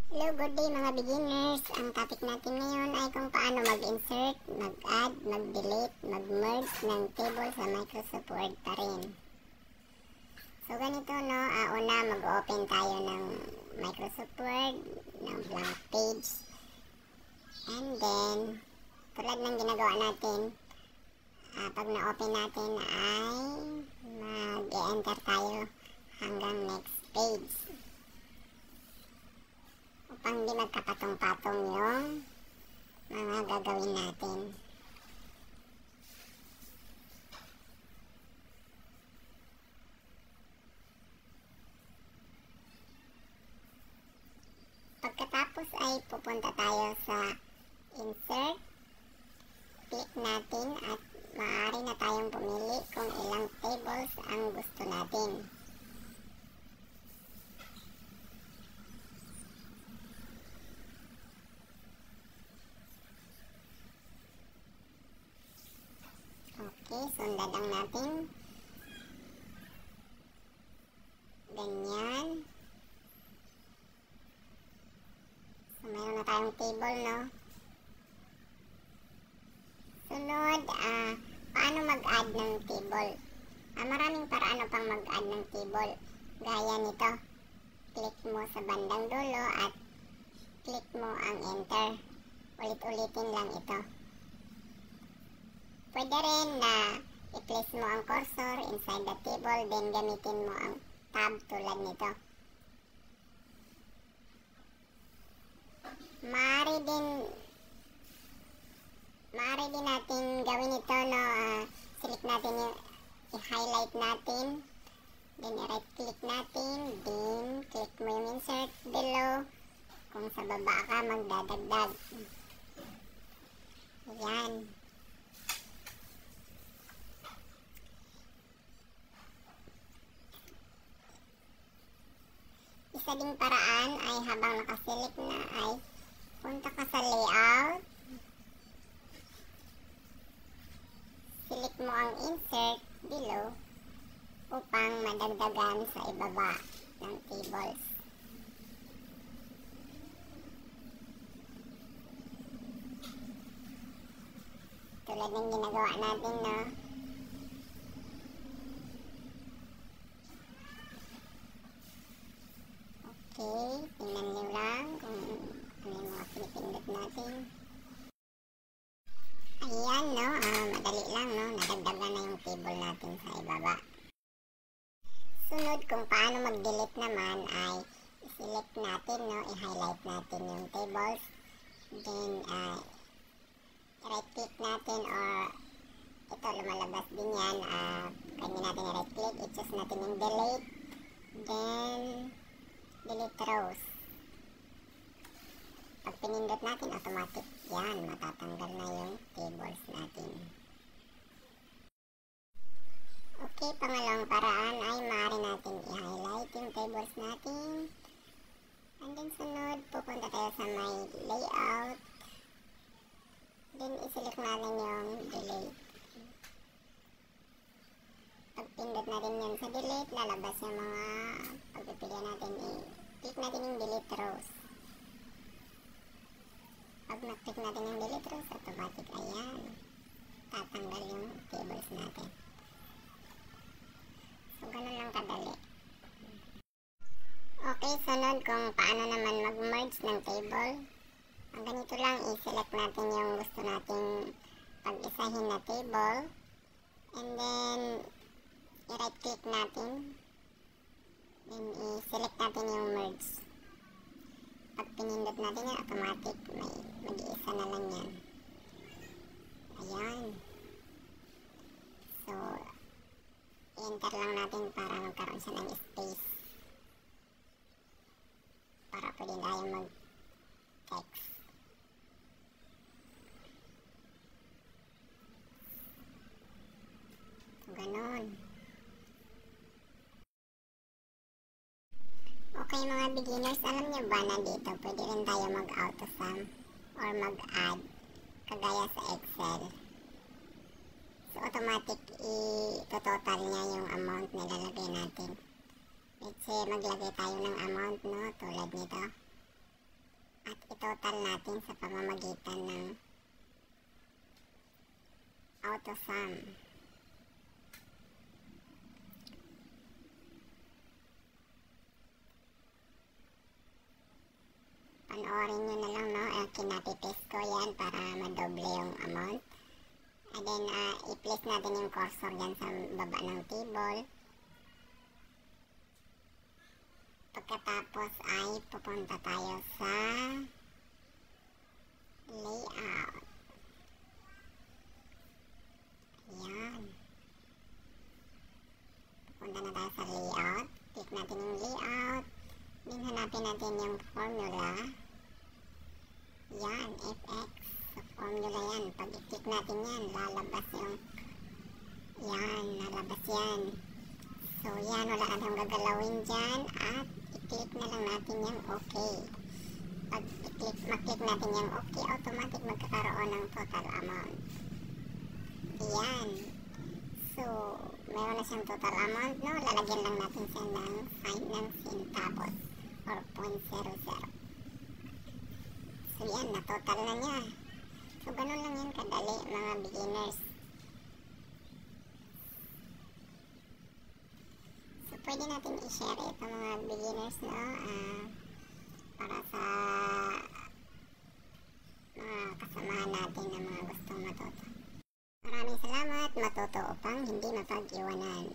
Hello, good day mga beginners. Ang topic natin ngayon ay kung paano mag-insert, mag-add, mag-delete, mag-merge ng table sa Microsoft Word pa rin. So ganito no, una mag-open tayo ng Microsoft Word, ng blank page. And then, tulad ng ginagawa natin, pag na-open natin ay mag-e-enter tayo hanggang next page. Upang di magkapatong-patong yung mga gagawin natin. Pagkatapos ay pupunta tayo sa insert, click natin at maaari na tayong pumili kung ilang tables ang gusto natin. Okay, sundan lang natin. Ganyan. So, mayroon na tayong table, no? Sunod, paano mag-add ng table? Maraming paraan pang mag-add ng table. Gaya nito. Click mo sa bandang dulo at click mo ang enter. Ulit-ulitin lang ito. Pwede rin na i-place mo ang cursor inside the table, then gamitin mo ang tab tulad nito. Maaari din natin gawin ito, no? Select natin yung i-highlight natin, then i-right click natin, then click mo yung insert below. Kung sa baba ka, magdadagdag. Ayan. Isa ding paraan ay habang nakaselect na ay punta ka sa layout, select mo ang insert below upang madagdagan sa ibaba ng tables. Tulad ng ginagawa natin, no? Okay, tingnan nyo lang kung ano yung mga pinipindot natin. Ayan, no? Madali lang, no? Nadagdagan na yung table natin sa ibaba. Sunod, kung paano mag-delete naman ay i-select natin, no? I-highlight natin yung tables. Then, right-click natin or ito, lumalabas din yan. Kanya natin i-right-click, i-choose natin yung delete. Then, delete rows. Pag pinindot natin, automatic yan, matatanggal na yung tables natin. Okay, pangalawang paraan ay maaari natin i-highlight yung tables natin. And then sunod, pupunta tayo sa may layout. Then i-select natin yung delete. Pag pindot natin yan sa delete, lalabas yung mga pagpipilian natin. I-click natin yung delete rows. Pag na-click natin yung delete rows, automatic, ayan, tatanggal yung tables natin. So, ganun lang kadali. Okay, sunod kung paano naman mag-merge ng table. Ang ganito lang, i-select natin yung gusto nating pag-isahin na table. And then, i-right click natin. Then, i-select natin yung merge. Pag pinindot natin yan, automatic, may mag-iisa na lang yan. Ayan. So, i-enter lang natin para magkaroon siya ng space. Para pwede tayo mag-text. So, ganun. Okay mga beginners, alam niyo ba na dito pwede rin tayo mag-autosum or mag-add kagaya sa Excel. So automatic i-total niya yung amount na lalagay natin. Let's say maglagay tayo ng amount, no, tulad nito. i-total natin sa pamamagitan ng AutoSum. Panoorin nyo na lang, no? Kinapitest ko yan para madoble yung amount. And then, i-place natin yung cursor dyan sa baba ng table. Pagkatapos ay pupunta tayo sa layout. Ayan. Pupunta na tayo sa layout. Click natin yung layout. Then, hanapin natin yung formula. Yan, fx. Sa formula yan. Pag i-click natin yan, lalabas yung yan, lalabas yan. So, yan, wala na tayong gagalawin dyan. At, i-click na lang natin yung OK. Pag maklik natin yung OK, automatic magkakaroon ng total amount. Yan. So, mayroon na siyang total amount, no? Lalagyan lang natin siya ng sign ng centavos or 0.00. So, yan, na-total na niya. So, ganun lang yan kadali, mga beginners. So, pwede natin i-share ito, mga beginners, no? Para sa mga kasamahan natin na mga gustong matuto. Maraming salamat, matuto upang hindi mapag-iwanan.